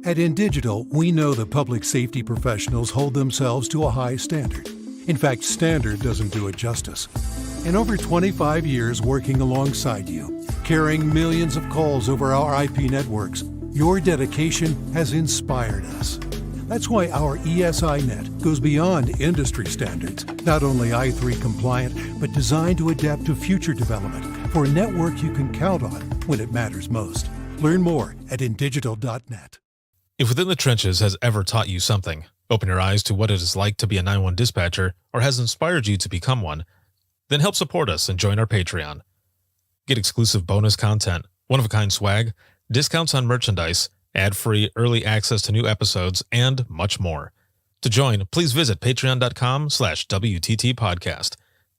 At InDigital, we know that public safety professionals hold themselves to a high standard. In fact, standard doesn't do it justice. In over 25 years working alongside you, carrying millions of calls over our IP networks, your dedication has inspired us. That's why our ESI Net goes beyond industry standards, not only i3 compliant, but designed to adapt to future development for a network you can count on when it matters most. Learn more at indigital.net. If Within the Trenches has ever taught you something, open your eyes to what it is like to be a 911 dispatcher, or has inspired you to become one, then help support us and join our Patreon. Get exclusive bonus content, one-of-a-kind swag, discounts on merchandise, ad-free early access to new episodes, and much more. To join, please visit patreon.com/WTT podcast.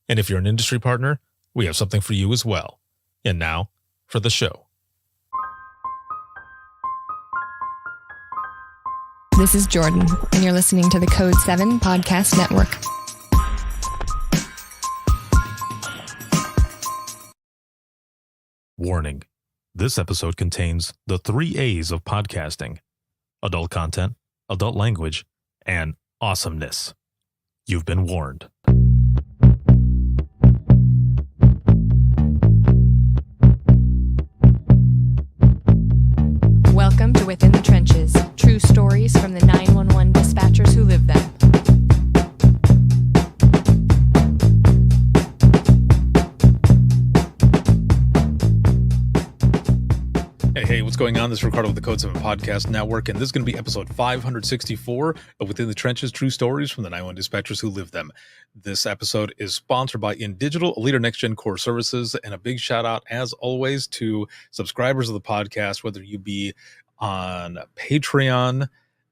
And if you're an industry partner, we have something for you as well. And now, for the show. This is Jordan, and you're listening to the Code 7 Podcast Network. Warning. This episode contains the 3 A's of podcasting: adult content, adult language, and awesomeness. You've been warned. Welcome to Within the Trenches, true stories from the 911 dispatchers who live them. Hey, what's going on? This is Ricardo with the Code 7 Podcast Network, and this is going to be episode 564 of Within the Trenches, True Stories from the 911 Dispatchers Who Live Them. This episode is sponsored by InDigital, a leader next-gen core services, and a big shout-out, as always, to subscribers of the podcast, whether you be on Patreon,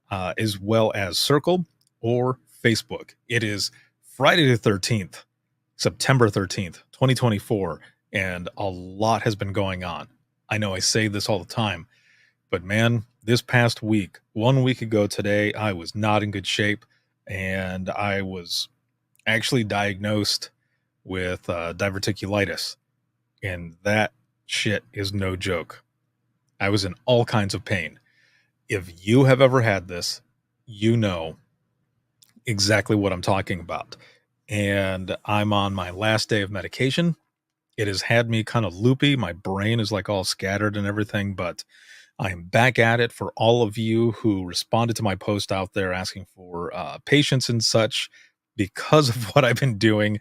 as well as Circle or Facebook. It is Friday the 13th, September 13th, 2024, and a lot has been going on. I know I say this all the time, but man, this past week, 1 week ago today, I was not in good shape, and I was actually diagnosed with diverticulitis, and that shit is no joke. I was in all kinds of pain. If you have ever had this, you know exactly what I'm talking about. And I'm on my last day of medication. It has had me kind of loopy. My brain is like all scattered and everything, but I'm back at it. For all of you who responded to my post out there asking for patience and such because of what I've been doing.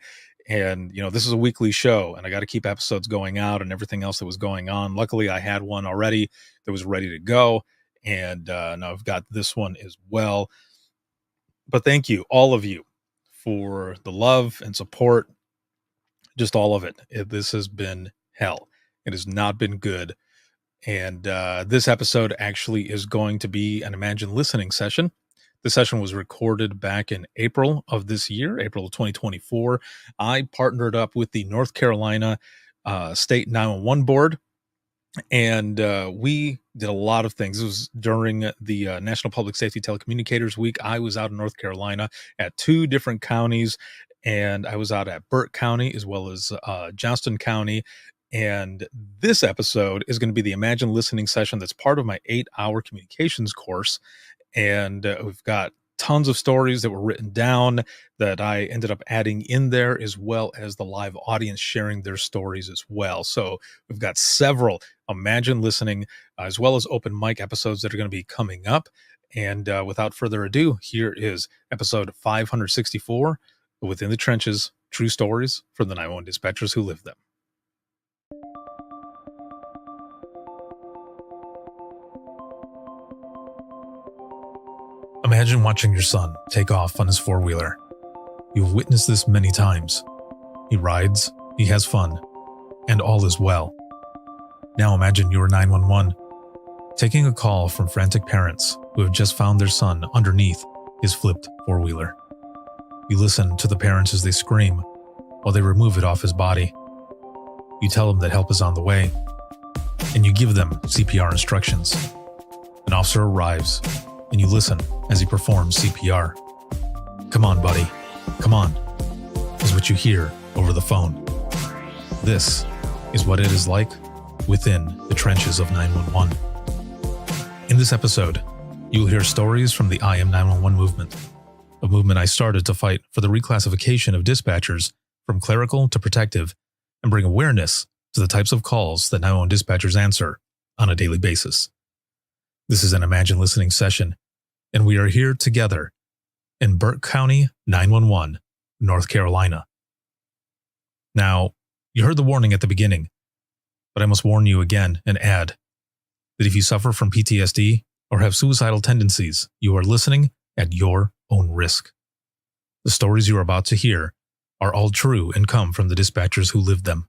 And, you know, this is a weekly show and I got to keep episodes going out and everything else that was going on. Luckily, I had one already that was ready to go. And now I've got this one as well. But thank you, all of you, for the love and support. Just all of it. This has been hell. It has not been good. And this episode actually is going to be an Imagine Listening session. The session was recorded back in April of this year, April of 2024. I partnered up with the North Carolina State 911 Board, and we did a lot of things. It was during the National Public Safety Telecommunicators Week. I was out in North Carolina at 2 different counties, and I was out at Burke County as well as Johnston County. And this episode is going to be the Imagine Listening session that's part of my 8-hour communications course. And we've got tons of stories that were written down that I ended up adding in there, as well as the live audience sharing their stories as well. So we've got several Imagine Listening as well as open mic episodes that are going to be coming up. And without further ado, here is episode 564, Within the Trenches, True Stories from the 911 Dispatchers Who Live Them. Imagine watching your son take off on his four-wheeler. You've witnessed this many times. He rides, he has fun, and all is well. Now imagine you're 911, taking a call from frantic parents who have just found their son underneath his flipped four-wheeler. You listen to the parents as they scream while they remove it off his body. You tell them that help is on the way, and you give them CPR instructions. An officer arrives, and you listen as he performs CPR. "Come on, buddy. Come on," is what you hear over the phone. This is what it is like within the trenches of 911. In this episode, You'll hear stories from the I Am 911 movement, a movement I started to fight for the reclassification of dispatchers from clerical to protective and bring awareness to the types of calls that 911 dispatchers answer on a daily basis. This is an Imagine Listening session, and we are here together in Burke County 911, North Carolina. Now, you heard the warning at the beginning, but I must warn you again and add that if you suffer from PTSD or have suicidal tendencies, you are listening at your own risk. The stories you are about to hear are all true and come from the dispatchers who lived them.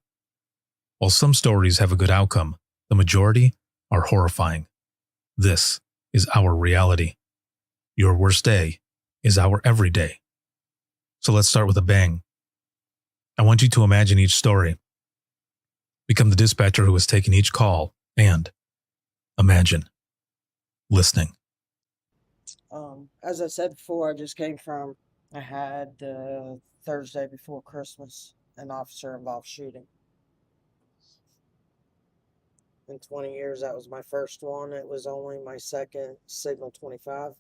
While some stories have a good outcome, the majority are horrifying. This is our reality. Your worst day is our everyday. So let's start with a bang. I want you to imagine each story. Become the dispatcher who has taken each call and imagine listening. As I said before, I had Thursday before Christmas, an officer-involved shooting. In 20 years, that was my first one. It was only my second Signal 25.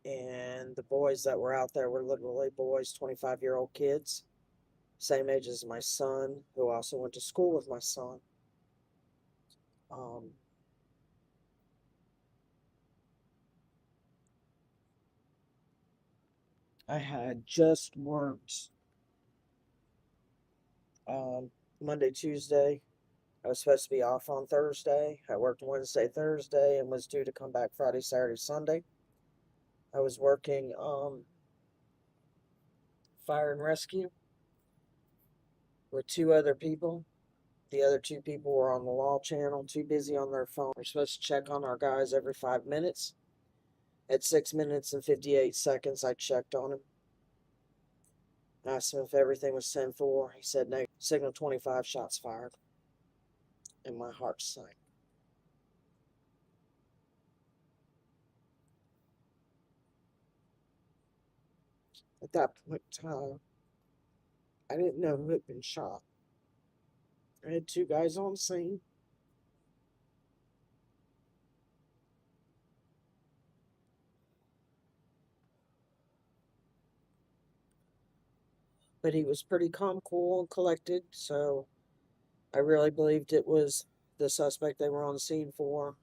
And the boys that were out there were literally boys, 25-year-old kids, same age as my son, who also went to school with my son. I had just worked Monday, Tuesday. I was supposed to be off on Thursday. I worked Wednesday, Thursday, and was due to come back Friday, Saturday, Sunday. I was working fire and rescue with two other people. The other two people were on the law channel, too busy on their phone. We're supposed to check on our guys every 5 minutes. At 6 minutes and 58 seconds, I checked on him. Asked him if everything was 10-4. He said no. Signal 25, shots fired. And my heart sank. At that point in time, I didn't know who had been shot. I had two guys on scene. But he was pretty calm, cool, and collected, so I really believed it was the suspect they were on scene for,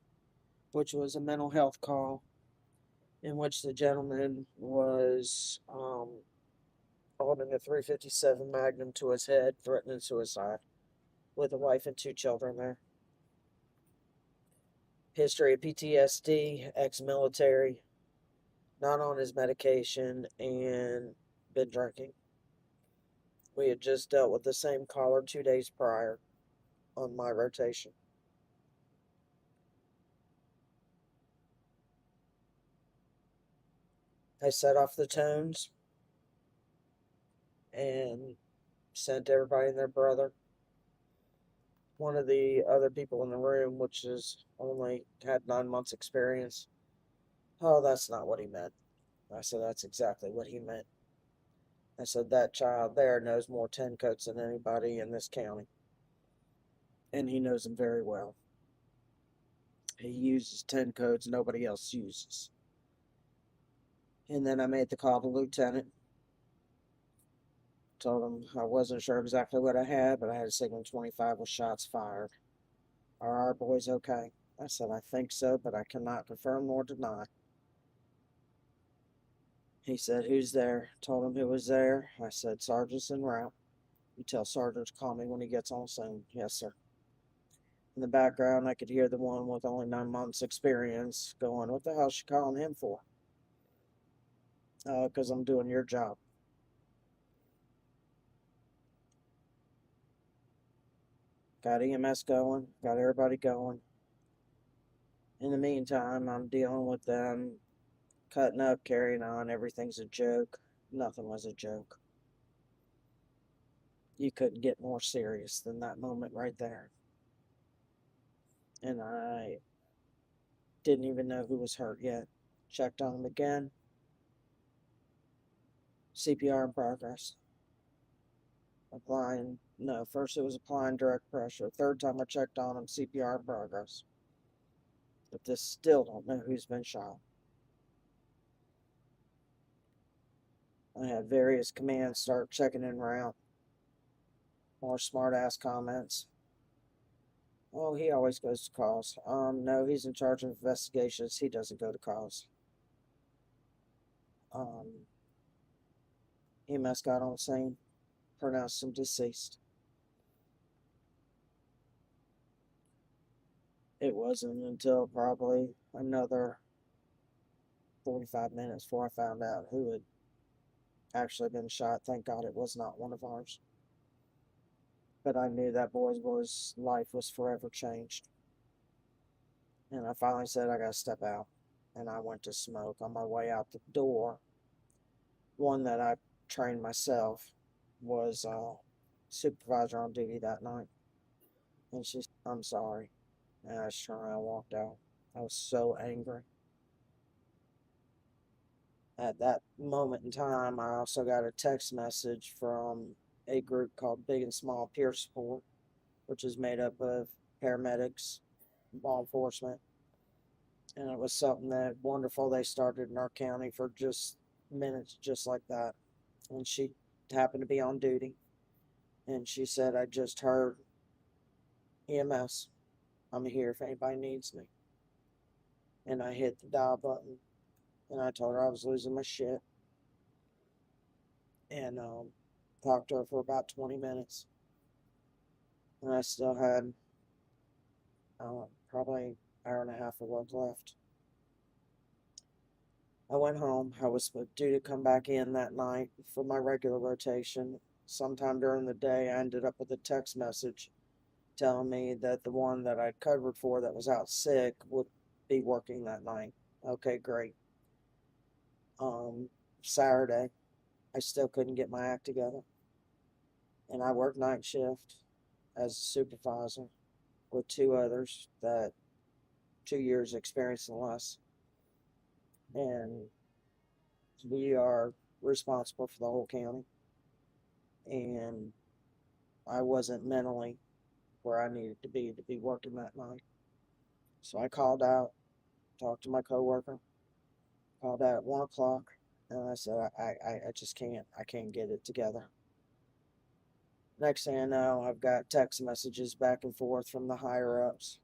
which was a mental health call, in which the gentleman was holding a .357 Magnum to his head, threatening suicide, with a wife and two children there. History of PTSD, ex-military, not on his medication, and been drinking. We had just dealt with the same caller 2 days prior on my rotation. I set off the tones and sent everybody and their brother. One of the other people in the room, which is only had 9 months experience. Oh, that's not what he meant. I said, that's exactly what he meant. I said, that child there knows more 10 codes than anybody in this county. And he knows them very well. He uses 10 codes nobody else uses. And then I made the call to Lieutenant. Told him I wasn't sure exactly what I had, but I had a Signal 25 with shots fired. Are our boys okay? I said, I think so, but I cannot confirm nor deny. He said, who's there? Told him who was there. I said, Sergeant's en route. You tell Sergeant to call me when he gets on scene. Yes, sir. In the background, I could hear the one with only 9 months experience going, what the hell's she calling him for? Because I'm doing your job. Got EMS going, got everybody going. In the meantime, I'm dealing with them, cutting up, carrying on. Everything's a joke. Nothing was a joke. You couldn't get more serious than that moment right there. And I didn't even know who was hurt yet. Checked on him again. CPR in progress. First it was applying direct pressure. Third time I checked on him, CPR in progress. but they still don't know who's been shot. I had various commands start checking in around. More smart ass comments. Oh, he always goes to calls. No, he's in charge of investigations. He doesn't go to calls. EMS got on the scene, pronounced him deceased. It wasn't until probably another 45 minutes before I found out who had actually been shot. Thank God it was not one of ours. But I knew that boy's life was forever changed. And I finally said, I gotta step out. And I went to smoke. On my way out the door, one that I trained myself was supervisor on duty that night. And she said, I'm sorry. And I just turned around and walked out. I was so angry. At that moment in time, I also got a text message from a group called Big and Small Peer Support, which is made up of paramedics, law enforcement. And it was something that wonderful they started in our county for just minutes, just like that. And she happened to be on duty. And she said, I just heard EMS. I'm here if anybody needs me. And I hit the dial button. And I told her I was losing my shit. And talked to her for about 20 minutes. And I still had probably an hour and a half of work left. I went home. I was due to come back in that night for my regular rotation. Sometime during the day, I ended up with a text message telling me that the one that I'd covered for that was out sick would be working that night. Okay, great. Saturday, I still couldn't get my act together. And I worked night shift as a supervisor with two others that 2 years experience and less. And we are responsible for the whole county. And I wasn't mentally where I needed to be working that night. So I called out, talked to my coworker, called out at 1 o'clock, and I said, I just can't get it together. Next thing I know, I've got text messages back and forth from the higher ups,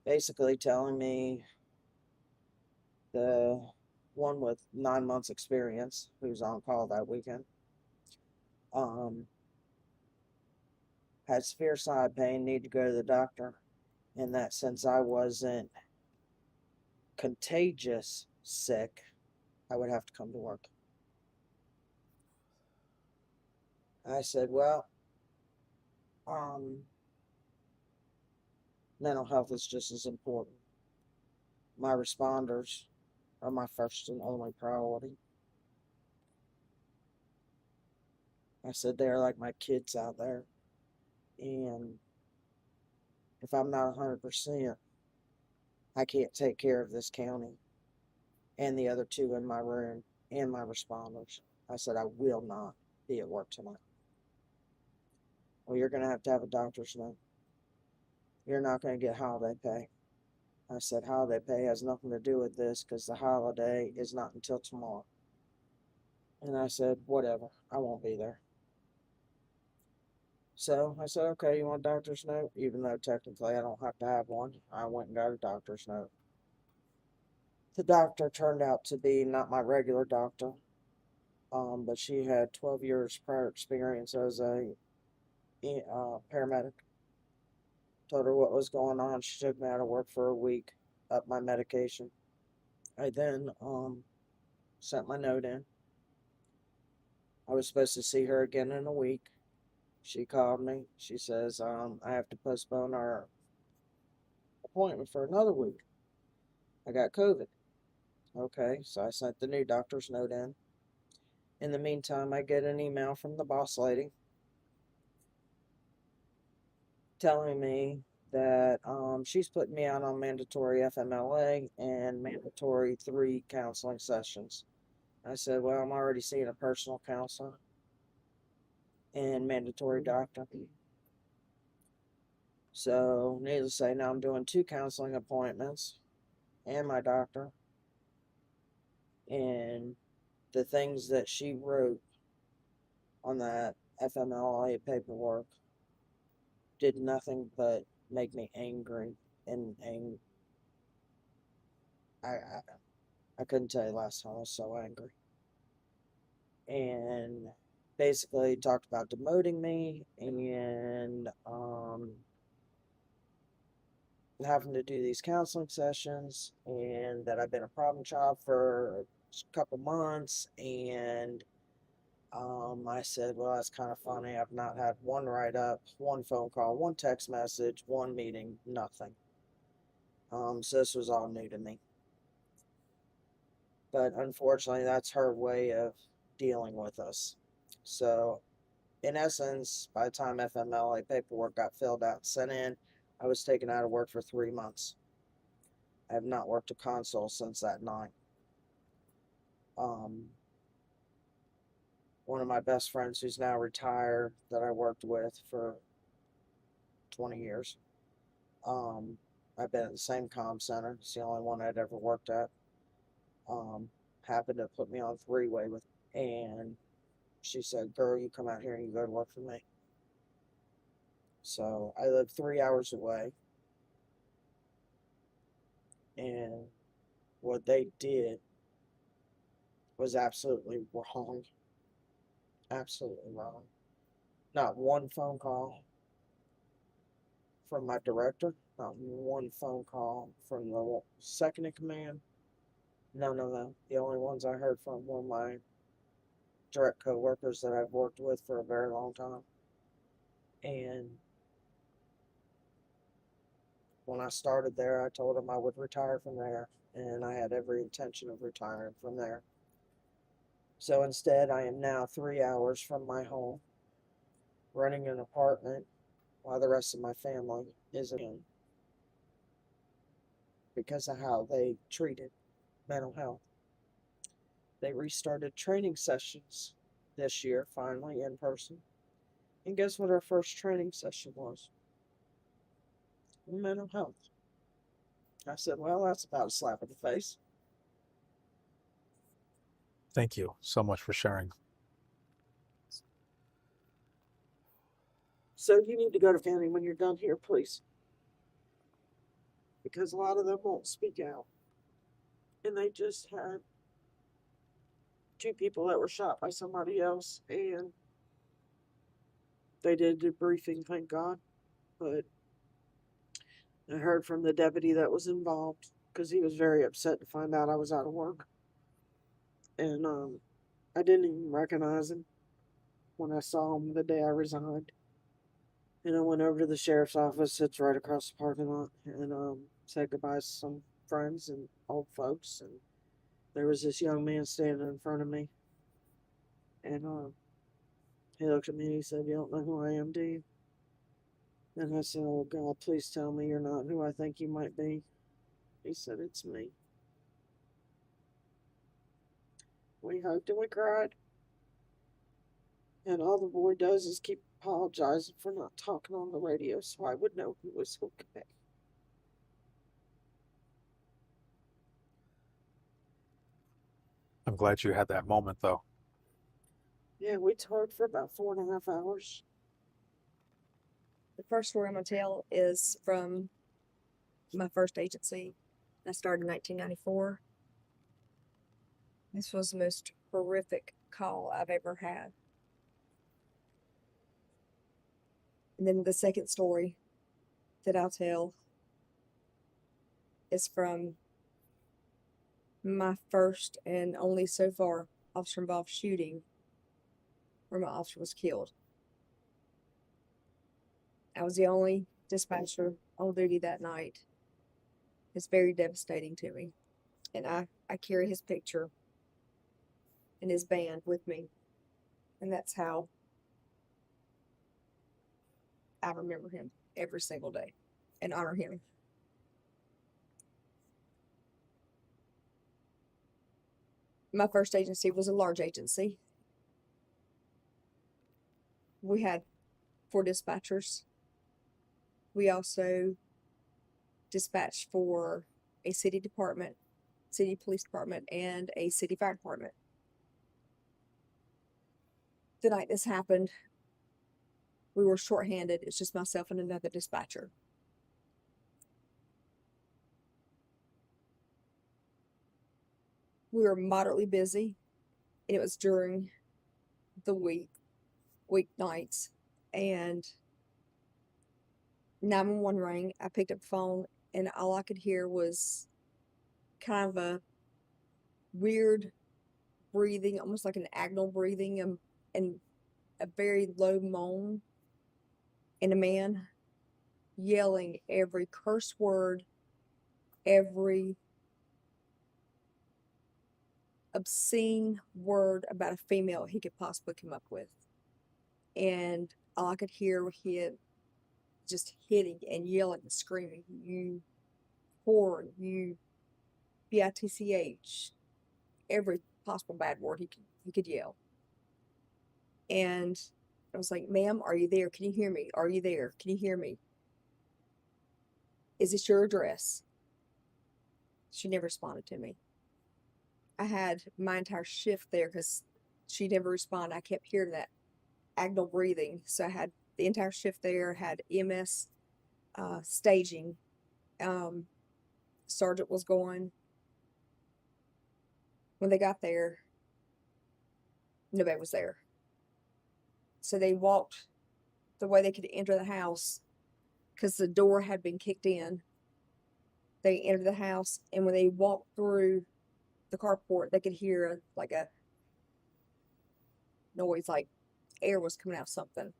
basically telling me the one with 9 months experience, who's on call that weekend, had severe side pain, need to go to the doctor, and that since I wasn't contagious sick, I would have to come to work. I said, well, mental health is just as important. My responders are my first and only priority. I said, they're like my kids out there. And if I'm not 100%, I can't take care of this county and the other two in my room and my responders. I said, I will not be at work tonight. Well, you're going to have a doctor's note. You're not going to get holiday pay. I said, holiday pay has nothing to do with this because the holiday is not until tomorrow. And I said, whatever, I won't be there. So I said, okay, you want a doctor's note? Even though technically I don't have to have one, I went and got a doctor's note. The doctor turned out to be not my regular doctor, but she had 12 years prior experience as a paramedic. Told her what was going on. She took me out of work for a week, up my medication. I then sent my note in. I was supposed to see her again in a week. She called me. She says, I have to postpone our appointment for another week. I got COVID. Okay, so I sent the new doctor's note in. In the meantime, I get an email from the boss lady telling me that she's putting me out on mandatory FMLA and mandatory 3 counseling sessions. I said, well, I'm already seeing a personal counselor and mandatory doctor. So, needless to say, now I'm doing 2 counseling appointments and my doctor. And the things that she wrote on that FMLA paperwork did nothing but make me angry. And I couldn't tell you last time I was so angry. And basically talked about demoting me and having to do these counseling sessions, and that I've been a problem child for a couple months. And I said, well, that's kind of funny. I've not had one write up, one phone call, one text message, one meeting, nothing. So this was all new to me. But unfortunately, that's her way of dealing with us. So, in essence, by the time FMLA paperwork got filled out and sent in, I was taken out of work for 3 months. I have not worked a console since that night. One of my best friends who's now retired that I worked with for 20 years. I've been at the same comm center. It's the only one I'd ever worked at. Happened to put me on 3-way with, and she said, girl, you come out here and you go to work for me. So I live 3 hours away. And what they did was absolutely wrong. Absolutely wrong. Not one phone call from my director. Not one phone call from the second in command. None of them. The only ones I heard from were my direct co-workers that I've worked with for a very long time. And when I started there, I told them I would retire from there, and I had every intention of retiring from there. So instead, I am now 3 hours from my home, renting an apartment while the rest of my family isn't in, because of how they treated mental health. They restarted training sessions this year, finally in person. And guess what our first training session was? Mental health. I said, well, that's about a slap in the face. Thank you so much for sharing. So you need to go to county when you're done here, please. Because a lot of them won't speak out. And they just had 2 people that were shot by somebody else, and they did a debriefing, thank God. But I heard from the deputy that was involved, because he was very upset to find out I was out of work. And I didn't even recognize him when I saw him the day I resigned. And I went over to the sheriff's office. It's right across the parking lot, and said goodbye to some friends and old folks. And there was this young man standing in front of me, and he looked at me and he said, you don't know who I am, do you? And I said, oh God, please tell me you're not who I think you might be. He said, it's me. We hugged and we cried. And all the boy does is keep apologizing for not talking on the radio so I would know who was okay. I'm glad you had that moment, though. Yeah, we talked for about 4.5 hours. The first story I'm going to tell is from my first agency. I started in 1994. This was the most horrific call I've ever had. And then the second story that I'll tell is from my first and only so far officer-involved shooting where my officer was killed. I was the only dispatcher on duty that night. It's very devastating to me. And I carry his picture and his band with me. And that's how I remember him every single day and honor him. My first agency was a large agency. We had 4 dispatchers. We also dispatched for a city police department, and a city fire department. The night this happened, we were shorthanded. It's just myself and another dispatcher. We were moderately busy, and it was during the weeknights, and 911 rang. I picked up the phone, and all I could hear was kind of a weird breathing, almost like an agonal breathing, and a very low moan, and a man yelling every curse word, every obscene word about a female he could possibly come up with. And all I could hear was him just hitting and yelling and screaming, "You whore, you bitch," every possible bad word he could yell. And I was like, "Ma'am, are you there? Can you hear me? Are you there? Can you hear me? Is this your address?" She never responded to me. I had my entire shift there because she never responded. I kept hearing that agonal breathing. So I had the entire shift there, had EMS staging. Sergeant was going. When they got there, nobody was there. So they walked the way they could enter the house because the door had been kicked in. They entered the house, and when they walked through the carport, they could hear like a noise, like air was coming out of something.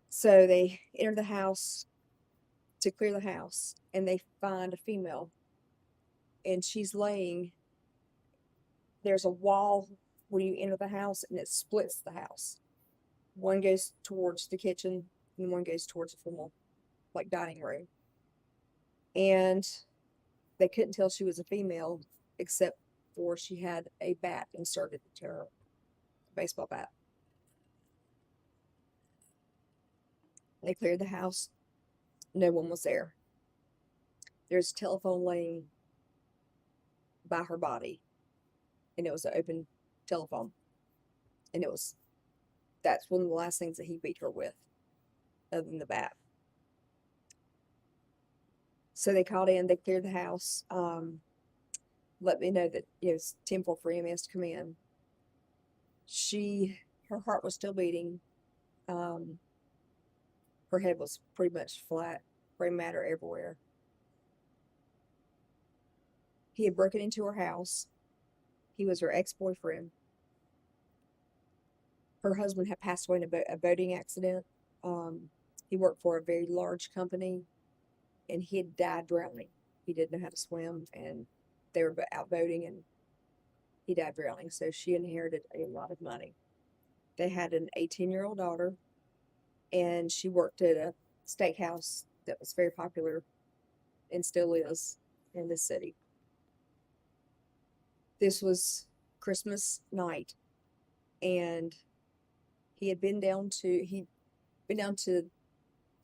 So they entered the house to clear the house, and they find a female, and she's laying. There's a wall when you enter the house, and it splits the house. One goes towards the kitchen, and one goes towards the formal, like, dining room. And they couldn't tell she was a female, except for she had a bat inserted into her, a baseball bat. They cleared the house. No one was there. There's a telephone laying by her body, and it was an open telephone. And that's one of the last things that he beat her with, other than the bat. So they called in, they cleared the house, let me know that it's 10-4 for EMS to come in. Her heart was still beating. Her head was pretty much flat, brain matter everywhere. He had broken into her house. He was her ex-boyfriend. Her husband had passed away in a boating accident. He worked for a very large company, and he had died drowning. He didn't know how to swim, and they were out boating, and he died drowning. So she inherited a lot of money. They had an 18-year-old daughter, and she worked at a steakhouse that was very popular and still is in this city. This was Christmas night, and he'd been down to the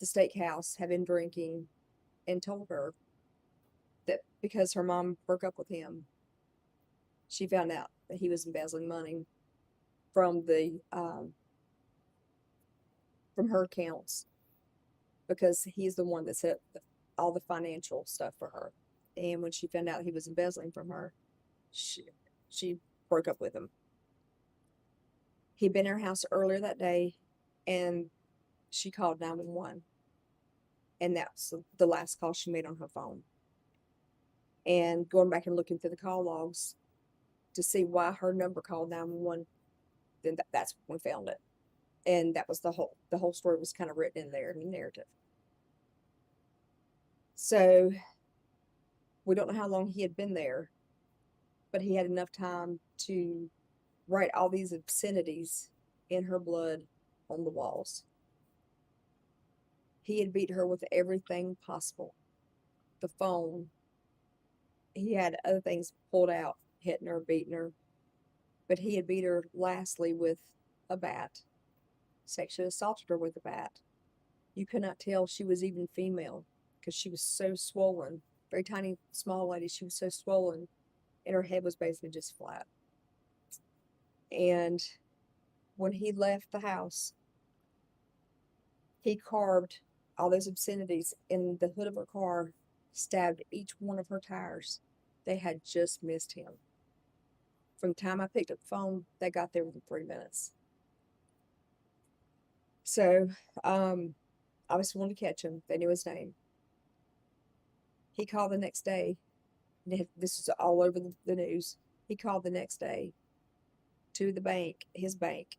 steakhouse, had been drinking, and told her that because her mom broke up with him, she found out that he was embezzling money from her accounts, because he's the one that set all the financial stuff for her. And when she found out he was embezzling from her, she broke up with him. He'd been in her house earlier that day, and she called 911. And that's the last call she made on her phone. And going back and looking through the call logs to see why her number called 911, then that's when we found it. And that was the whole story was kind of written in there in the narrative. So we don't know how long he had been there, but he had enough time to write all these obscenities in her blood on the walls. He had beat her with everything possible. The phone. He had other things pulled out, hitting her, beating her. But he had beat her lastly with a bat. Sexually assaulted her with a bat. You could not tell she was even female because she was so swollen. Very tiny, small lady. She was so swollen, and her head was basically just flat. And when he left the house, he carved all those obscenities in the hood of her car, stabbed each one of her tires. They had just missed him. From the time I picked up the phone, they got there within 3 minutes. So, obviously wanted to catch him. They knew his name. He called the next day. This is all over the news. He called the next day to the bank, his bank,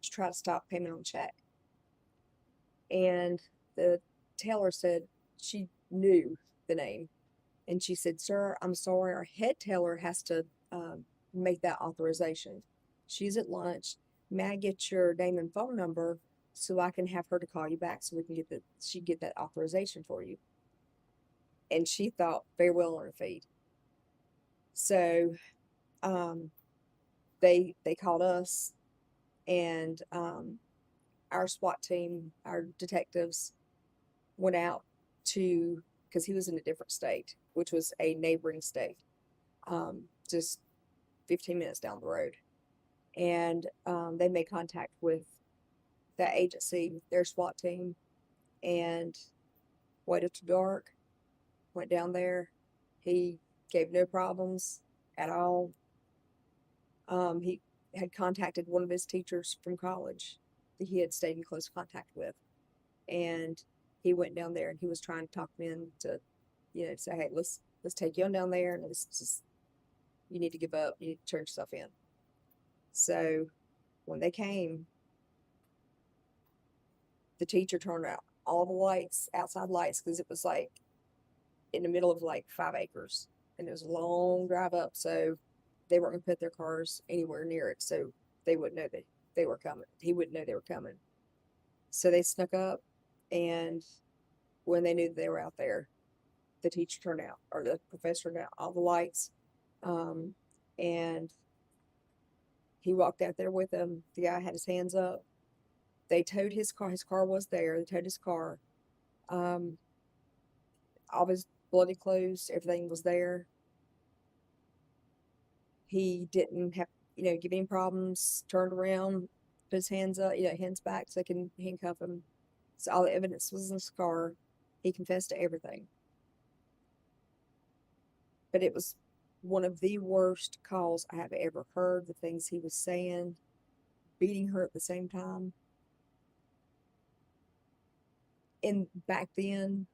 to try to stop payment on check. And the teller said she knew the name. And she said, "Sir, I'm sorry, our head teller has to make that authorization. She's at lunch. May I get your name and phone number so I can have her to call you back so we can get that authorization for you?" And she thought very well on her feet. So they called us, and our SWAT team, our detectives, went out to, because he was in a different state, which was a neighboring state, just 15 minutes down the road. And they made contact with that agency, their SWAT team, and waited till dark, went down there. He gave no problems at all. He had contacted one of his teachers from college that he had stayed in close contact with. And he went down there and he was trying to talk me into, say, "Hey, let's take you on down there, and you need to give up. You need to turn yourself in." So when they came, the teacher turned out all the lights, outside lights, because it was like in the middle of like 5 acres, and it was a long drive up. So they weren't going to put their cars anywhere near it, so they wouldn't know that they were coming. He wouldn't know they were coming. So they snuck up, and when they knew that they were out there, the teacher turned out, or the professor turned out all the lights, and he walked out there with them. The guy had his hands up. They towed his car. His car was there. They towed his car. All his bloody clothes, everything was there. He didn't have, give any problems, turned around, put his hands up, hands back so they can handcuff him. So all the evidence was in his car. He confessed to everything. But it was one of the worst calls I have ever heard. The things he was saying, beating her at the same time. And back then,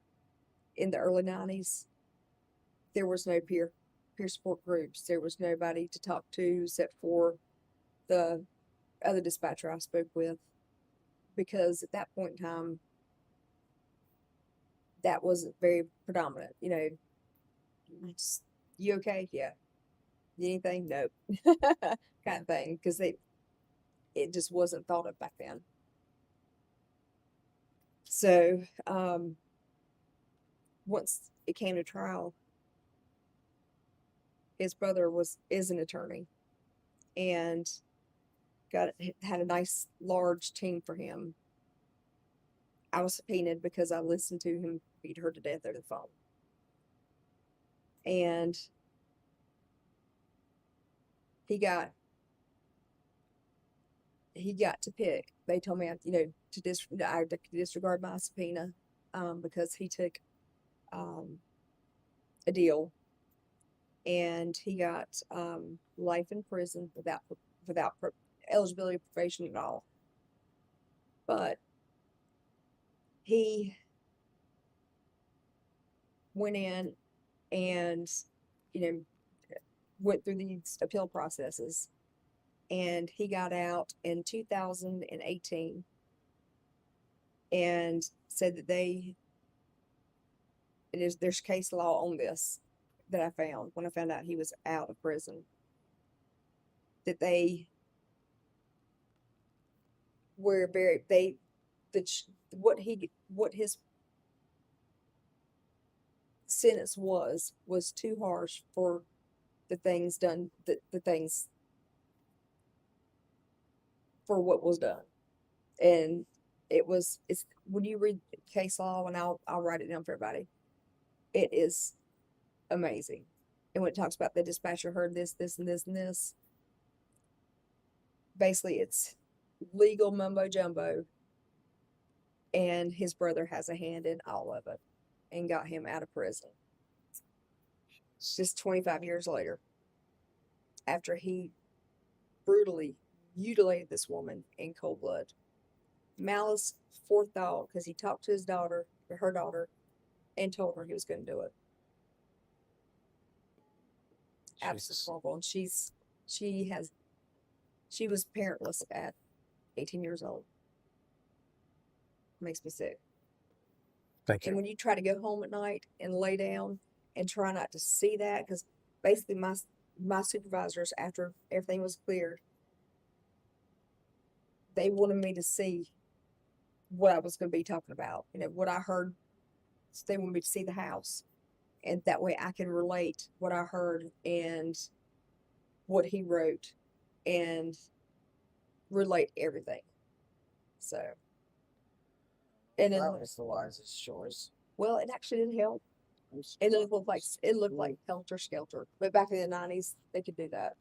in the early 90s, there was no peer support groups. There was nobody to talk to except for the other dispatcher I spoke with, because at that point in time, that wasn't very predominant. You okay? Yeah. Anything? Nope. Kind of thing, because it just wasn't thought of back then. So once it came to trial, his brother is an attorney, and had a nice large team for him. I was subpoenaed because I listened to him beat her to death over the phone. And he got to pick. They told me, to disregard my subpoena, because he took a deal, and he got life in prison without eligibility for probation at all. But he went in and, went through these appeal processes, and he got out in 2018 and said that there's case law on this that I found when I found out he was out of prison, that what his sentence was too harsh for the things done, the things for what was done. And it's when you read case law, and I'll write it down for everybody. It is amazing. And when it talks about the dispatcher heard this, this, and this, and this, basically it's legal mumbo jumbo, and his brother has a hand in all of it and got him out of prison. Just 25 years later, after he brutally mutilated this woman in cold blood. Malice, forethought, because he talked to her daughter, and told her he was going to do it. Absolutely horrible. And she was parentless at 18 years old. Makes me sick. Thank you. And when you try to go home at night and lay down and try not to see that, because basically my supervisors, after everything was cleared, they wanted me to see what I was going to be talking about. What I heard. So they wanted me to see the house, and that way I can relate what I heard and what he wrote and relate everything. So, and then, That was the wisest choice. well, it actually didn't help. It looked like helter skelter. But back in the 90s, they could do that.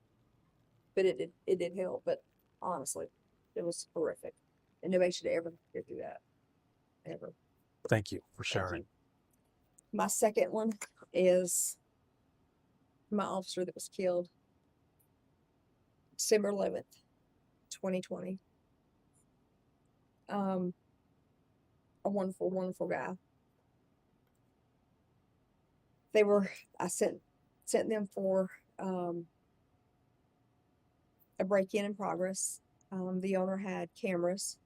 But it did help. But honestly, it was horrific, and nobody should ever get through that, ever. Thank you for Thank sharing. you. My second one is my officer that was killed December 11th, 2020. A wonderful, wonderful guy. I sent them for a break-in in progress. The owner had cameras,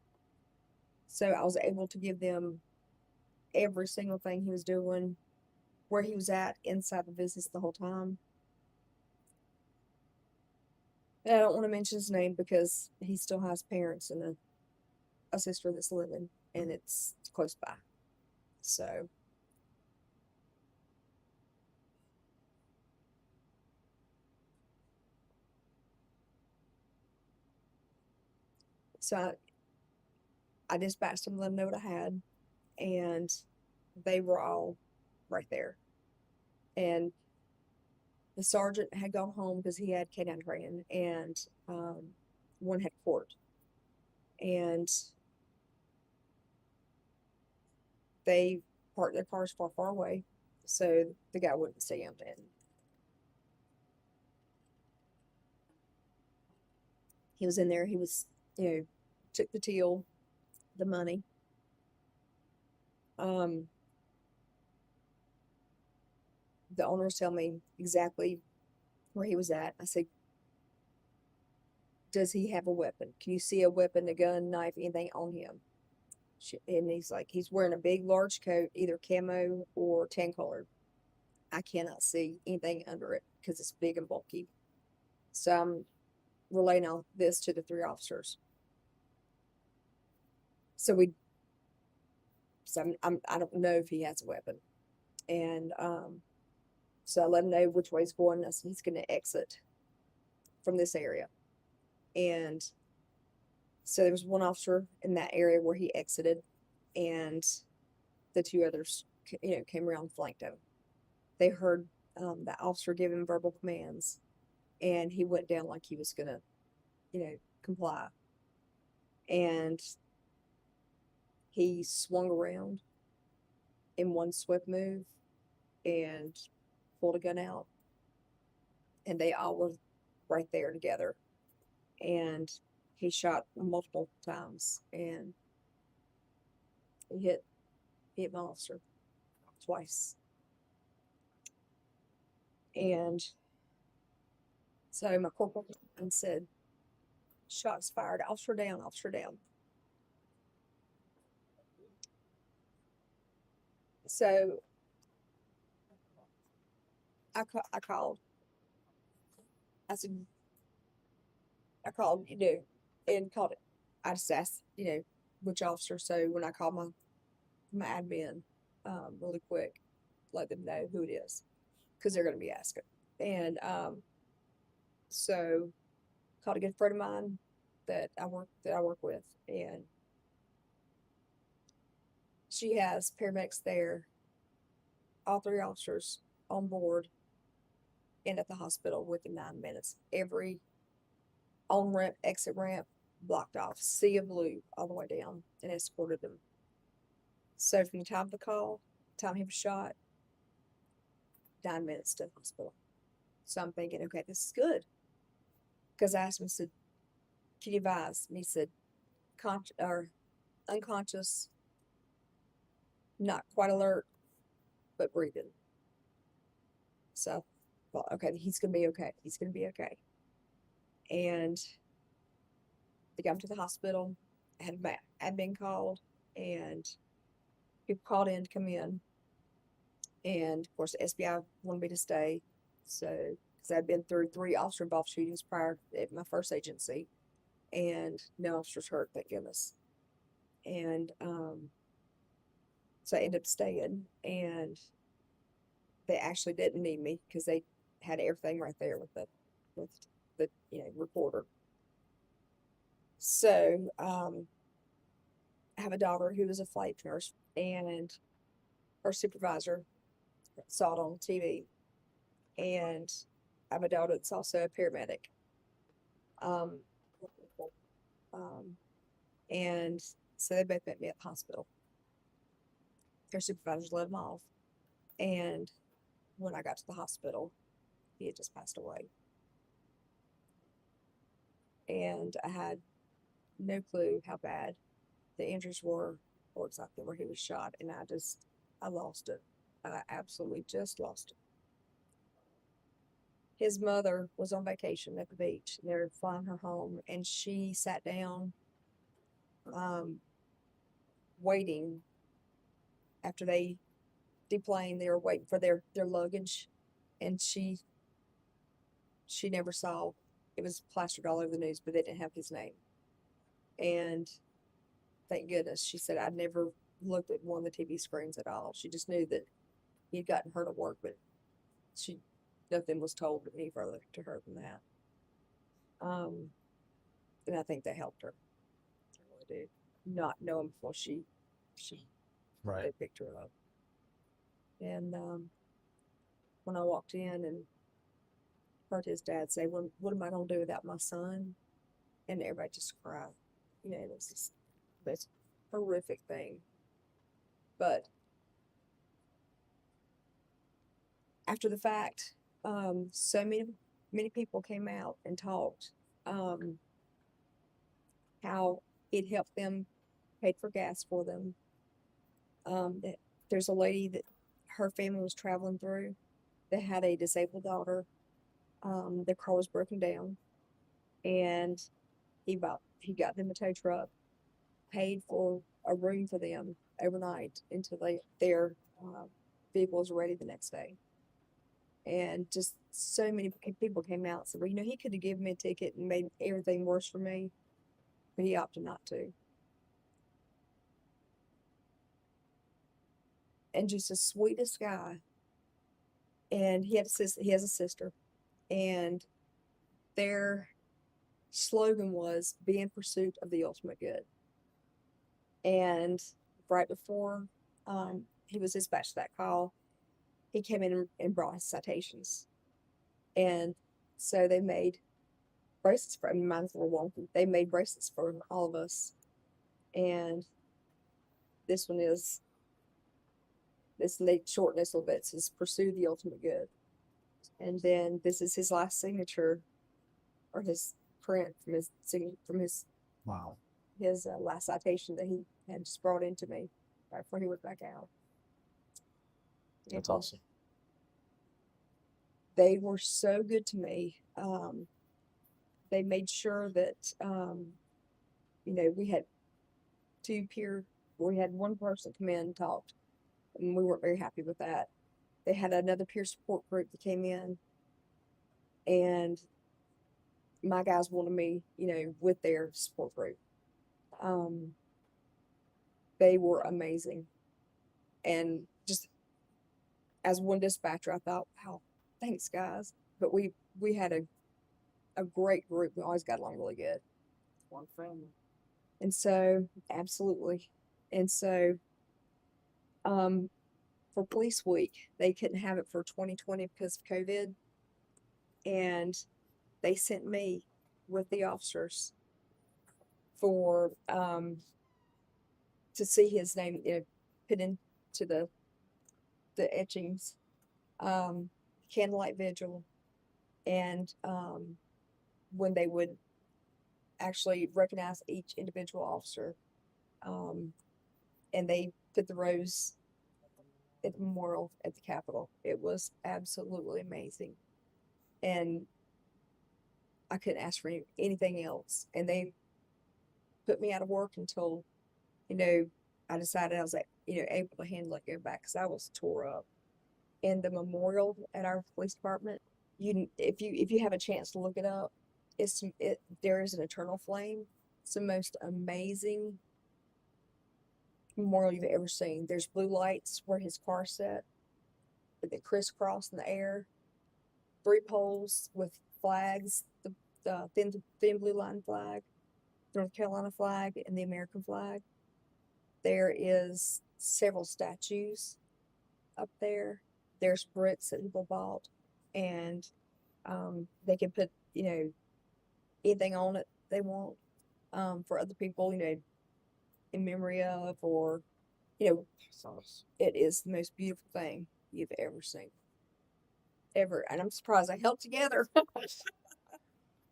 so I was able to give them every single thing he was doing, where he was at inside the business the whole time. And I don't want to mention his name because he still has parents and a sister that's living, and it's close by. So I dispatched them, let them know what I had, and they were all right there. And the sergeant had gone home because he had K9 training, and one had court. And they parked their cars far, far away, so the guy wouldn't see them. And he was in there. He was, took the till, the money. The owners tell me exactly where he was at. I said, does he have a weapon? Can you see a weapon, a gun, knife, anything on him? And he's like, he's wearing a big, large coat, either camo or tan colored. I cannot see anything under it because it's big and bulky. So I'm relaying all this to the three officers. So I don't know if he has a weapon. And so I let him know which way he's going. He's going to exit from this area. And so there was one officer in that area where he exited, and the two others, came around and flanked him. They heard the officer give him verbal commands, and he went down like he was going to, comply. And he swung around in one swift move and pulled a gun out, and they all were right there together. And he shot multiple times, and he hit my officer twice. And so my corporal said, "Shots fired, officer down, officer down." So I called. I said, I called, and called it. I just asked, which officer. So when I called my admin, really quick, let them know who it is, because they're going to be asking. And so called a good friend of mine that I work with, and She has paramedics there, all 3 officers on board and at the hospital within 9 minutes. Every on ramp, exit ramp blocked off, sea of blue all the way down, and escorted them. So from the time of the call, time he was shot, 9 minutes to the hospital. So I'm thinking, okay, this is good. Because I asked him, I said, can you advise? And he said, unconscious, not quite alert, but breathing. So I thought, okay, he's gonna be okay. He's gonna be okay. And they got him to the hospital. Had been called, and people called in to come in. And of course, the SBI wanted me to stay. So, because I'd been through 3 officer involved shootings prior at my first agency, and no officers hurt, thank goodness. And so I ended up staying, and they actually didn't need me because they had everything right there with the reporter. So I have a daughter who was a flight nurse, and her supervisor saw it on TV, and I have a daughter that's also a paramedic. And so they both met me at the hospital. Their supervisors let them off, and when I got to the hospital, he had just passed away. And I had no clue how bad the injuries were or exactly where he was shot, and I lost it. I absolutely just lost it. His mother was on vacation at the beach, and they were flying her home, and she sat down waiting after they deplaned. They were waiting for their luggage, and she never saw. It was plastered all over the news, but they didn't have his name. And thank goodness, she said, I'd never looked at one of the TV screens at all. She just knew that he'd gotten her to work, but nothing was told any further to her than that. And I think that helped her. I really did. Not knowing before she Right. they picked her up. And when I walked in and heard his dad say, what am I gonna do without my son? And everybody just cried. It was just this horrific thing. But after the fact, so many people came out and talked how it helped them, paid for gas for them. That there's a lady that her family was traveling through that had a disabled daughter. Their car was broken down, and he got them a tow truck, paid for a room for them overnight until their vehicle was ready the next day. And just so many people came out and said, well, he could have given me a ticket and made everything worse for me, but he opted not to. And just the sweetest guy. And he has a sister, and their slogan was, be in pursuit of the ultimate good. And right before he was dispatched to that call, he came in and brought his citations. And so they made bracelets for him. Mine were wonky. They made bracelets for all of us. And this one is, they shorten this a little bit. It says, pursue the ultimate good. And then this is his last signature, or his print from his signature, from his Wow. His last citation that he had just brought into me right before he went back out. That's awesome. They were so good to me. They made sure that we had we had one person come in and talked, and we weren't very happy with that. They had another peer support group that came in, and my guys wanted me, with their support group. They were amazing. And just as one dispatcher, I thought, wow, thanks guys. But we had a great group. We always got along really good. One family. And so, absolutely. And so for Police Week, they couldn't have it for 2020 because of COVID. And they sent me with the officers for, to see his name, put into the etchings, candlelight vigil, and, when they would actually recognize each individual officer. And they put the rose at the memorial at the Capitol. It was absolutely amazing. And I couldn't ask for anything else. And they put me out of work until, I decided I was, able to handle it, go back, because I was tore up. And the memorial at our police department, if you have a chance to look it up, there is an eternal flame. It's the most amazing memorial you've ever seen. There's blue lights where his car sat, that crisscross in the air. 3 poles with flags, the thin blue line flag, North Carolina flag, and the American flag. There is several statues up there. There's bricks that people bought, and they can put, anything on it they want, for other people, in memory of, or, it is the most beautiful thing you've ever seen. Ever. And I'm surprised I held together.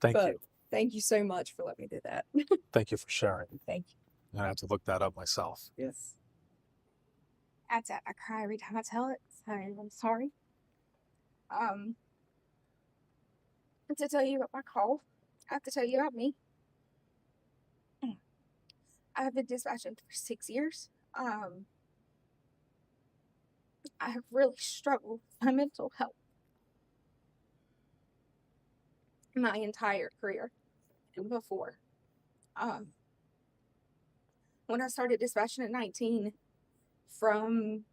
Thank But you. Thank you so much for letting me do that. Thank you for sharing. Thank you. I have to look that up myself. Yes. I cry every time I tell it, so I'm sorry. To tell you about my call, I have to tell you about me. I've been dispatching for 6 years. I have really struggled with my mental health my entire career and before. When I started dispatching at 19, from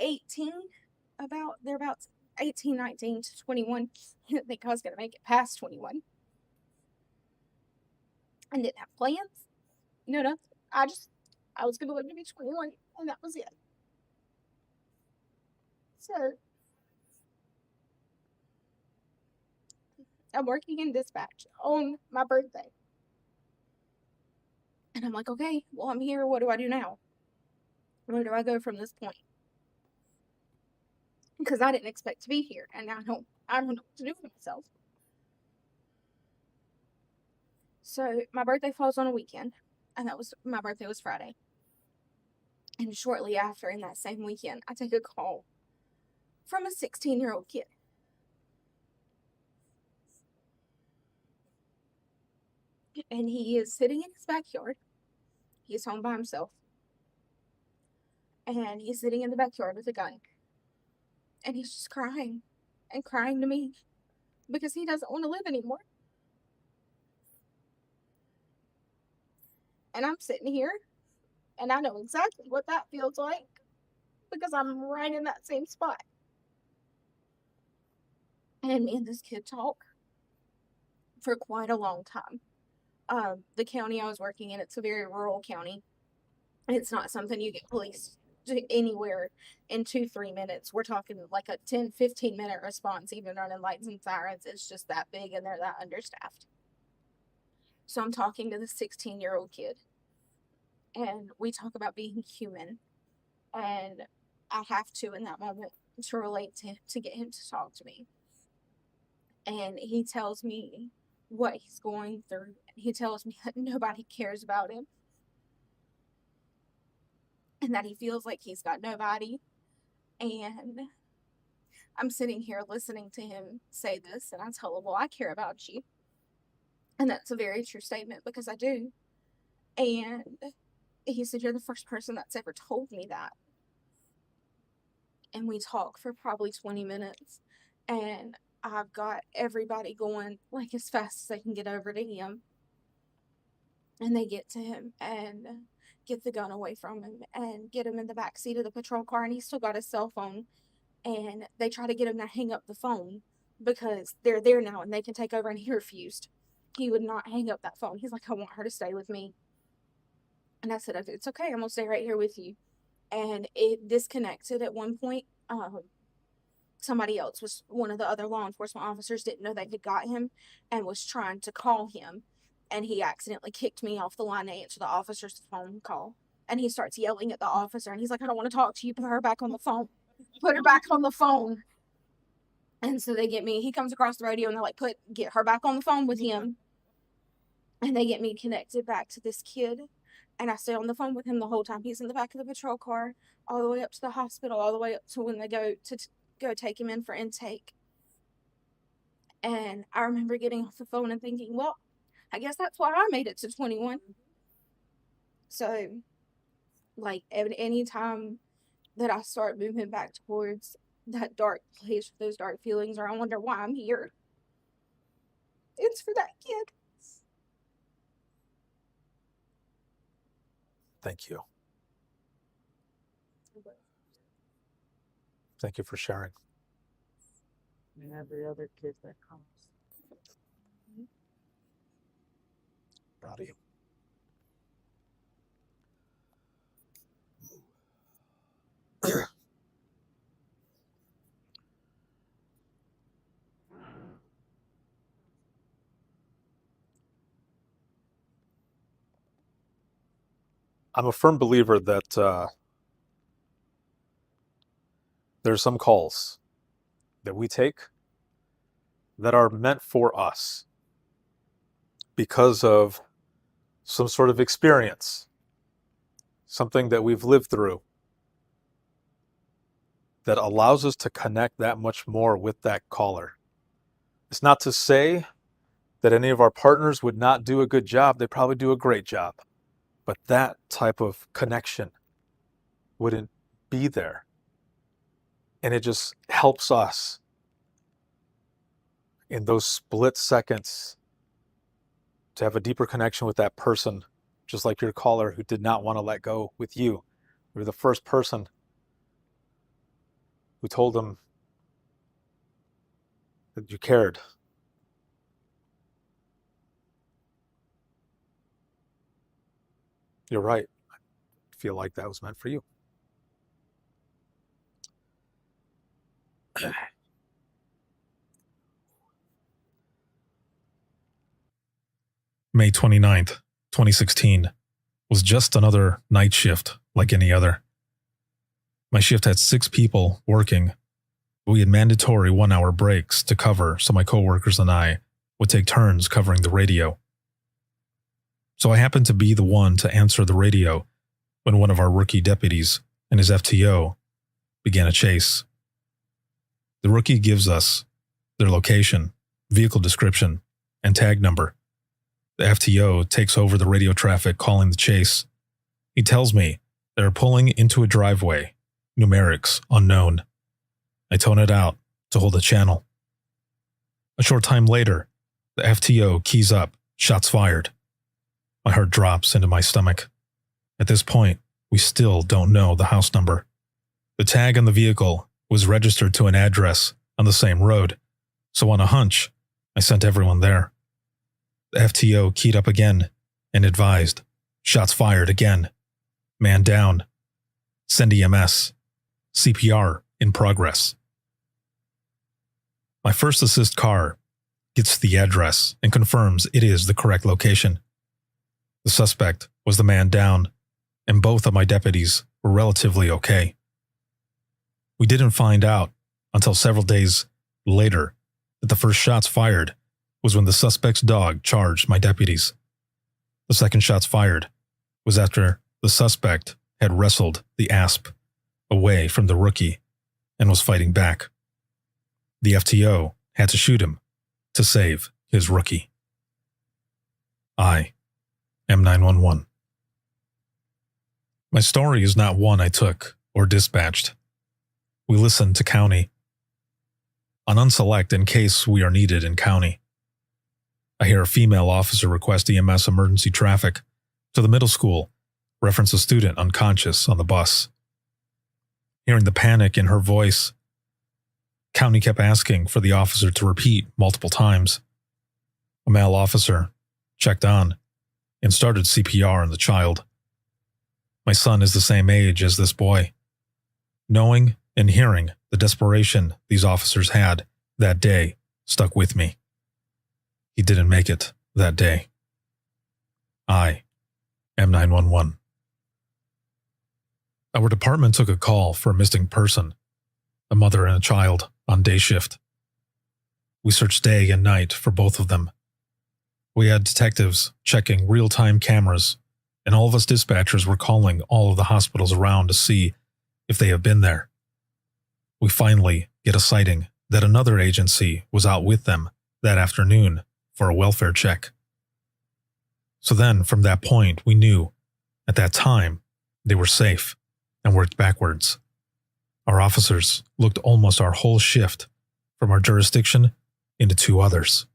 18, about 18, 19 to 21, I didn't think I was going to make it past 21. I didn't have plans. No, nothing. I was going to live to be 21, and that was it. So, I'm working in dispatch on my birthday. And I'm like, okay, well, I'm here. What do I do now? Where do I go from this point? Because I didn't expect to be here, and I don't know what to do for myself. So my birthday falls on a weekend, and my birthday was Friday. And shortly after, in that same weekend, I take a call from a 16-year-old kid. And he is sitting in his backyard. He's home by himself. And he's sitting in the backyard with a gun. And he's just crying and crying to me because he doesn't want to live anymore. And I'm sitting here, and I know exactly what that feels like because I'm right in that same spot. And me and this kid talk for quite a long time. The county I was working in, it's a very rural county. It's not something you get police to anywhere in 2-3 minutes. We're talking like a 10-15 minute response, even running lights and sirens. It's just that big, and they're that understaffed. So I'm talking to the 16-year-old kid, and we talk about being human, and I have to, in that moment, to relate to him, to get him to talk to me. And he tells me what he's going through. He tells me that nobody cares about him, and that he feels like he's got nobody. And I'm sitting here listening to him say this, and I tell him, well, I care about you. And that's a very true statement, because I do. And he said, you're the first person that's ever told me that. And we talk for probably 20 minutes, and I've got everybody going like as fast as they can get over to him. And they get to him and get the gun away from him and get him in the back seat of the patrol car, and he's still got his cell phone. And they try to get him to hang up the phone because they're there now and they can take over, and he refused. He would not hang up that phone. He's like, I want her to stay with me. And I said, it's okay. I'm going to stay right here with you. And it disconnected at one point. Somebody else was, one of the other law enforcement officers didn't know they had got him and was trying to call him. And he accidentally kicked me off the line to answer the officer's phone call. And he starts yelling at the officer. And he's like, I don't want to talk to you. Put her back on the phone. Put her back on the phone. And so they get me. He comes across the radio and they're like, get her back on the phone with him. And they get me connected back to this kid. And I stay on the phone with him the whole time. He's in the back of the patrol car, all the way up to the hospital, all the way up to when they go take him in for intake. And I remember getting off the phone and thinking, well, I guess that's why I made it to 21. So, like, any time that I start moving back towards that dark place, those dark feelings, or I wonder why I'm here, it's for that kid. Thank you. Thank you for sharing. And every other kid that comes. Proud of you. I'm a firm believer that there's some calls that we take that are meant for us because of some sort of experience, something that we've lived through that allows us to connect that much more with that caller. It's not to say that any of our partners would not do a good job. They probably do a great job. But that type of connection wouldn't be there. And it just helps us in those split seconds to have a deeper connection with that person, just like your caller who did not want to let go with you. You were the first person who told them that you cared. You're right. I feel like that was meant for you. May 29th, 2016 was just another night shift like any other. My shift had 6 people working. We had mandatory 1-hour breaks to cover, so my coworkers and I would take turns covering the radio. So I happened to be the one to answer the radio when one of our rookie deputies and his FTO began a chase. The rookie gives us their location, vehicle description, and tag number. The FTO takes over the radio traffic calling the chase. He tells me they're pulling into a driveway, numerics unknown. I tone it out to hold the channel. A short time later, the FTO keys up, shots fired. My heart drops into my stomach. At this point, we still don't know the house number. The tag on the vehicle was registered to an address on the same road, so on a hunch, I sent everyone there. The FTO keyed up again and advised, shots fired again, man down, send EMS, CPR in progress. My first assist car gets to the address and confirms it is the correct location. The suspect was the man down, and both of my deputies were relatively okay. We didn't find out until several days later that the first shots fired was when the suspect's dog charged my deputies. The second shots fired was after the suspect had wrestled the ASP away from the rookie and was fighting back. The FTO had to shoot him to save his rookie. I am 911. My story is not one I took or dispatched. We listened to county. On unselect in case we are needed in county. I hear a female officer request EMS emergency traffic to the middle school, reference a student unconscious on the bus. Hearing the panic in her voice, county kept asking for the officer to repeat multiple times. A male officer checked on and started CPR on the child, My son is the same age as this boy. Knowing and hearing the desperation these officers had that day stuck with me. He didn't make it that day. I am 911. Our department took a call for a missing person, a mother and a child, on day shift. We searched day and night for both of them. We had detectives checking real-time cameras, and all of us dispatchers were calling all of the hospitals around to see if they have been there. We finally get a sighting that another agency was out with them that afternoon for a welfare check. So then, from that point, we knew, at that time, they were safe and worked backwards. Our officers looked almost our whole shift from our jurisdiction into 2 others.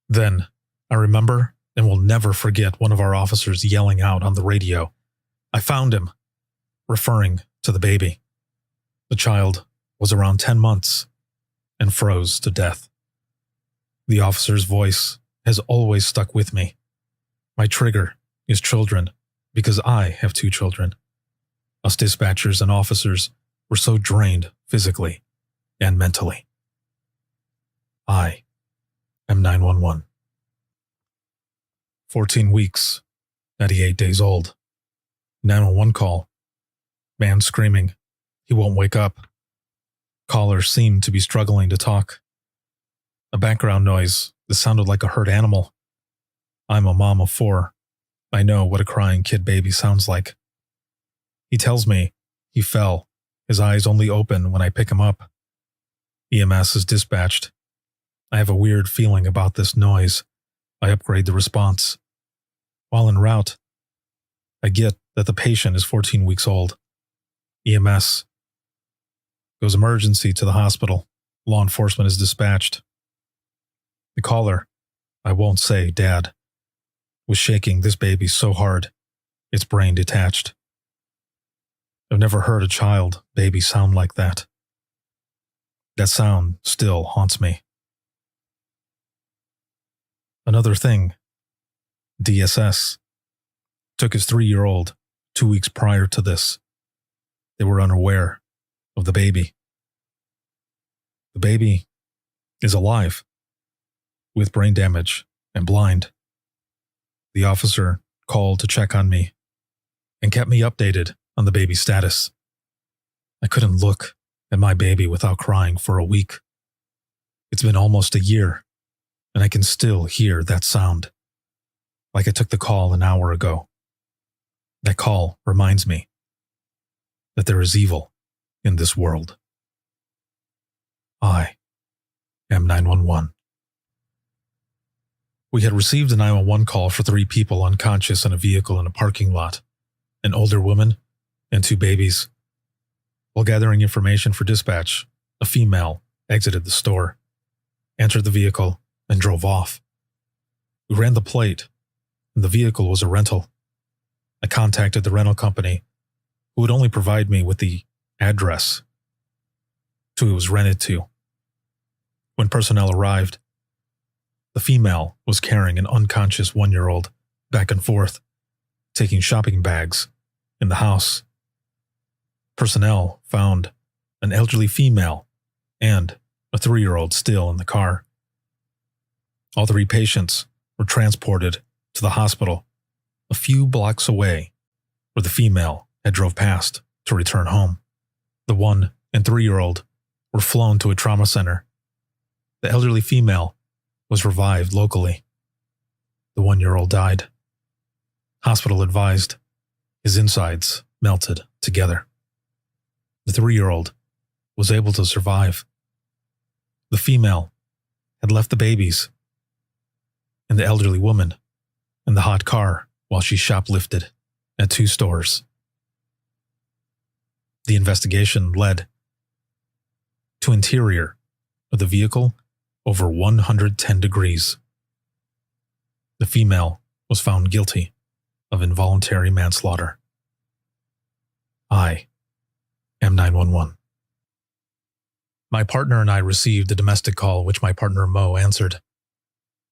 Then, I remember and will never forget one of our officers yelling out on the radio, "I found him," referring to the baby. The child was around 10 months and froze to death. The officer's voice has always stuck with me. My trigger is children because I have 2 children. Us dispatchers and officers were so drained physically and mentally. I am 911. 14 weeks, 98 days old. 911 call. Man screaming. He won't wake up. Caller seemed to be struggling to talk. A background noise that sounded like a hurt animal. I'm a mom of 4. I know what a crying kid baby sounds like. He tells me he fell. His eyes only open when I pick him up. EMS is dispatched. I have a weird feeling about this noise. I upgrade the response. While en route, I get that the patient is 14 weeks old. EMS goes emergency to the hospital. Law enforcement is dispatched. The caller, I won't say Dad, was shaking this baby so hard, its brain detached. I've never heard a child baby sound like that. That sound still haunts me. Another thing, DSS took his 3-year-old 2 weeks prior to this. They were unaware of the baby. The baby is alive, with brain damage and blind. The officer called to check on me and kept me updated on the baby's status. I couldn't look at my baby without crying for a week. It's been almost a year, and I can still hear that sound, like I took the call an hour ago. That call reminds me that there is evil in this world. I am 911. We had received a 911 call for 3 people unconscious in a vehicle in a parking lot, an older woman and 2 babies. While gathering information for dispatch, a female exited the store, entered the vehicle, and drove off. We ran the plate, and the vehicle was a rental. I contacted the rental company, who would only provide me with the address to who it was rented to. When personnel arrived, the female was carrying an unconscious 1-year-old back and forth, taking shopping bags in the house. Personnel found an elderly female and a 3-year-old still in the car. All 3 patients were transported to the hospital a few blocks away where the female had drove past to return home. The 1 and 3-year-old were flown to a trauma center. The elderly female was revived locally. The 1-year-old died. Hospital advised his insides melted together. The 3-year-old was able to survive. The female had left the babies and the elderly woman in the hot car while she shoplifted at 2 stores. The investigation led to interior of the vehicle over 110 degrees. The female was found guilty of involuntary manslaughter. I am 911. My partner and I received a domestic call which my partner Mo answered.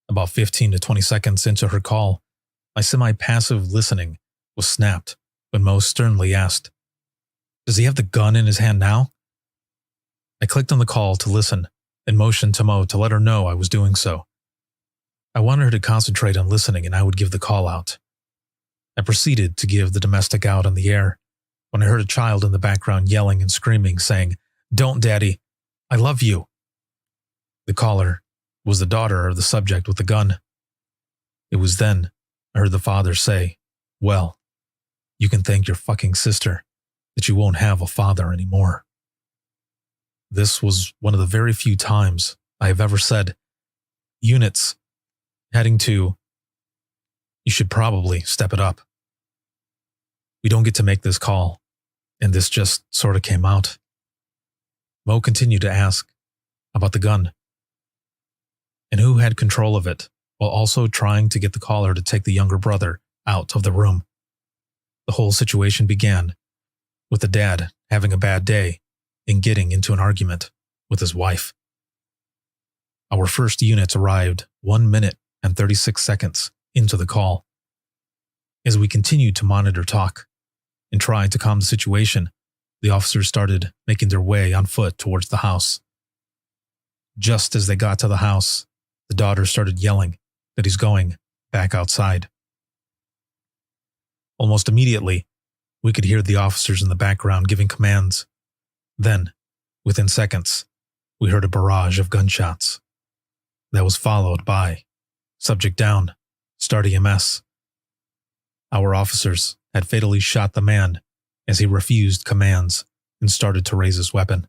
About 15 to 20 seconds into her call, my semi-passive listening was snapped when Mo sternly asked, "Does he have the gun in his hand now?" I clicked on the call to listen and motioned to Mo to let her know I was doing so. I wanted her to concentrate on listening and I would give the call out. I proceeded to give the domestic out on the air when I heard a child in the background yelling and screaming, saying, "Don't, Daddy, I love you." The caller was the daughter of the subject with the gun. It was then I heard the father say, "Well, you can thank your fucking sister that you won't have a father anymore." This was one of the very few times I have ever said, "Units heading to, you should probably step it up." We don't get to make this call, and this just sort of came out. Mo continued to ask about the gun and who had control of it, while also trying to get the caller to take the younger brother out of the room. The whole situation began with the dad having a bad day and getting into an argument with his wife. Our first units arrived 1 minute and 36 seconds into the call. As we continued to monitor talk and try to calm the situation, the officers started making their way on foot towards the house. Just as they got to the house, the daughter started yelling that he's going back outside. Almost immediately, we could hear the officers in the background giving commands. Then, within seconds, we heard a barrage of gunshots. That was followed by "Subject down, start EMS." Our officers had fatally shot the man as he refused commands and started to raise his weapon.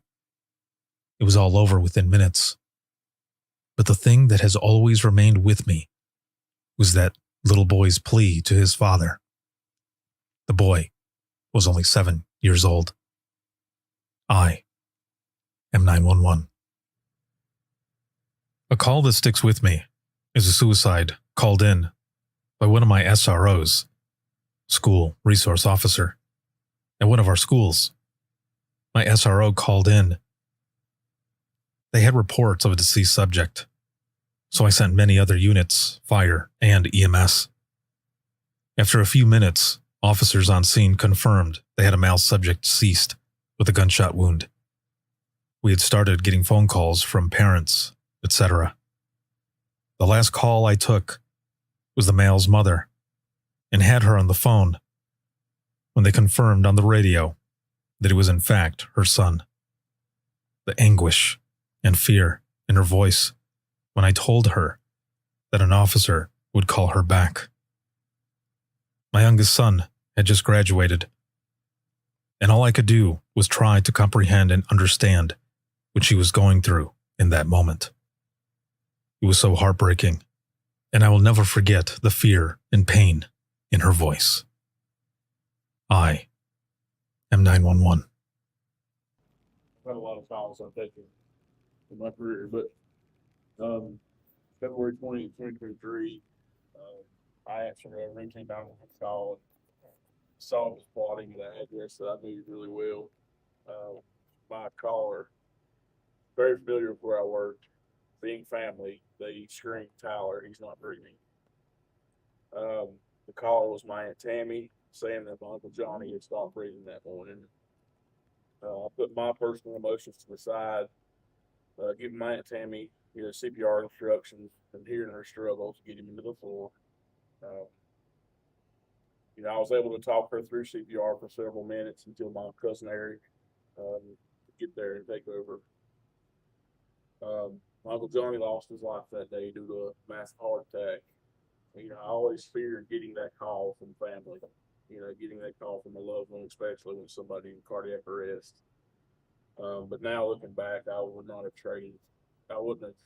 It was all over within minutes. But the thing that has always remained with me was that little boy's plea to his father. The boy was only 7 years old. I am 911. A call that sticks with me is a suicide called in by one of my SROs, school resource officer, at one of our schools. My SRO called in. They had reports of a deceased subject, so I sent many other units, fire and EMS. After a few minutes, officers on scene confirmed they had a male subject deceased with a gunshot wound. We had started getting phone calls from parents, etc. The last call I took was the male's mother and had her on the phone when they confirmed on the radio that it was in fact her son. The anguish and fear in her voice when I told her that an officer would call her back. My youngest son had just graduated, and all I could do was try to comprehend and understand what she was going through in that moment. It was so heartbreaking, and I will never forget the fear and pain in her voice. I am 911. I've had a lot of calls I've taken in my career, but February 20, 2023, I answered a routine 911 call. Saw it was plotting at an address that I knew really well. My caller, very familiar with where I worked, being family, they screamed, "Tyler, he's not breathing." The call was my Aunt Tammy saying that my Uncle Johnny had stopped breathing that morning. I put my personal emotions to the side, giving my Aunt Tammy CPR instructions and hearing her struggle to get him into the floor. I was able to talk her through CPR for several minutes until my cousin Eric could get there and take over. My Uncle Johnny lost his life that day due to a massive heart attack. I always feared getting that call from family, getting that call from a loved one, especially when somebody in cardiac arrest. But now looking back, I would not have traded. I wouldn't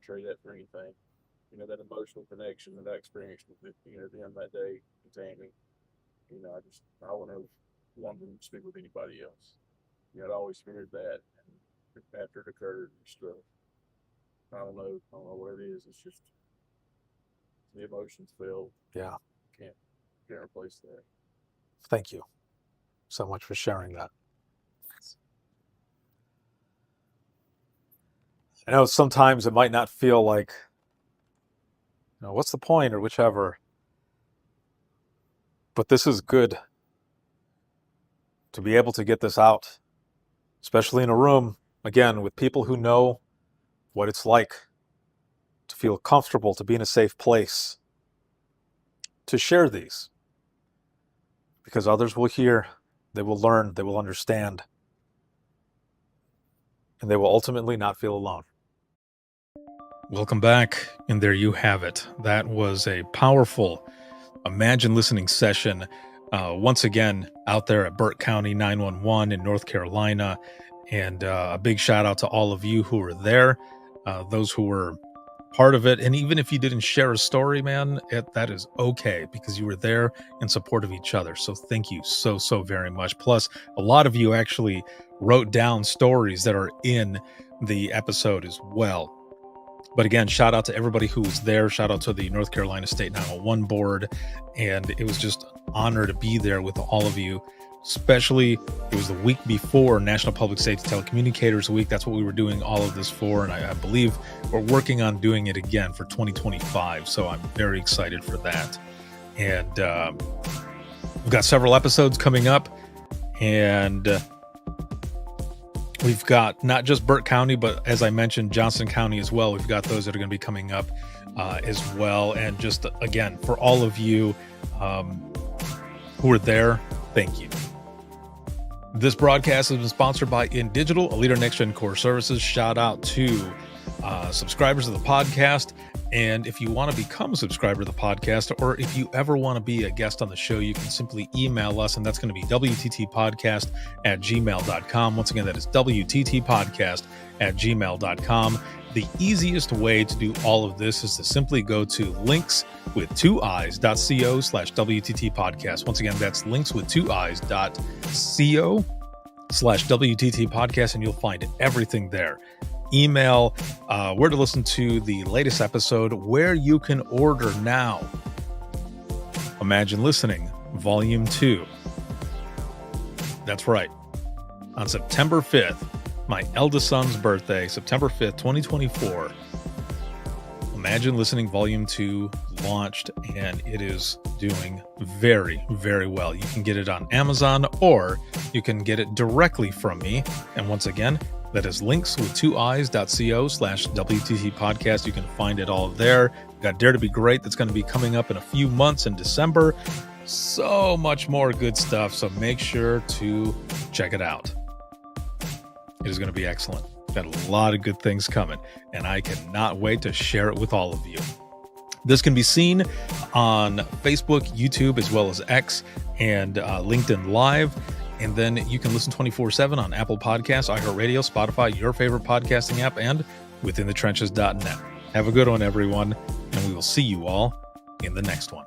trade that for anything. That emotional connection that I experienced with them that day, and Tammy. I wouldn't have wanted to speak with anybody else. I'd always feared that, and after it occurred, I don't know what it is. It's just the emotions feel. Yeah. Can't replace that. Thank you so much for sharing that. I know sometimes it might not feel like, what's the point or whichever. But this is good to be able to get this out, especially in a room, again, with people who know what it's like to feel comfortable, to be in a safe place, to share these. Because others will hear, they will learn, they will understand, and they will ultimately not feel alone. Welcome back, and there you have it. That was a powerful Imagine Listening session, once again, out there at Burke County 911 in North Carolina, and a big shout out to all of you who were there, those who were part of it, and even if you didn't share a story, man, that is okay, because you were there in support of each other. So thank you so very much. Plus, a lot of you actually wrote down stories that are in the episode as well. But again, shout out to everybody who was there. Shout out to the North Carolina State 911 board. And it was just an honor to be there with all of you. Especially, it was the week before National Public Safety Telecommunicators Week. That's what we were doing all of this for. And I believe we're working on doing it again for 2025. So I'm very excited for that. And we've got several episodes coming up. And we've got not just Burke County, but as I mentioned, Johnson County as well. We've got those that are going to be coming up as well. And just, again, for all of you who are there, thank you. This broadcast has been sponsored by InDigital, a leader in next-gen core services. Shout out to subscribers of the podcast. And if you want to become a subscriber of the podcast, or if you ever want to be a guest on the show, you can simply email us, and that's going to be wttpodcast@gmail.com. Once again, that is wttpodcast@gmail.com. The easiest way to do all of this is to simply go to linkswith2eyes.co/WTT podcast. Once again, that's linkswith2eyes.co/WTT podcast, and you'll find everything there. Email where to listen to the latest episode, where you can order now. Imagine Listening, Volume 2. That's right. On September 5th, my eldest son's birthday, September 5th, 2024, Imagine Listening Volume 2 launched, and it is doing very well. You can get it on Amazon, or you can get it directly from me. And once again, that is linkswith2eyes.co/WTT podcast. You can find it all there. We've got Dare to Be Great that's going to be coming up in a few months in December. So much more good stuff. So make sure to check it out. It is going to be excellent. Got a lot of good things coming, and I cannot wait to share it with all of you. This can be seen on Facebook, YouTube, as well as X and LinkedIn Live. And then you can listen 24/7 on Apple Podcasts, iHeartRadio, Spotify, your favorite podcasting app, and withinthetrenches.net. Have a good one, everyone, and we will see you all in the next one.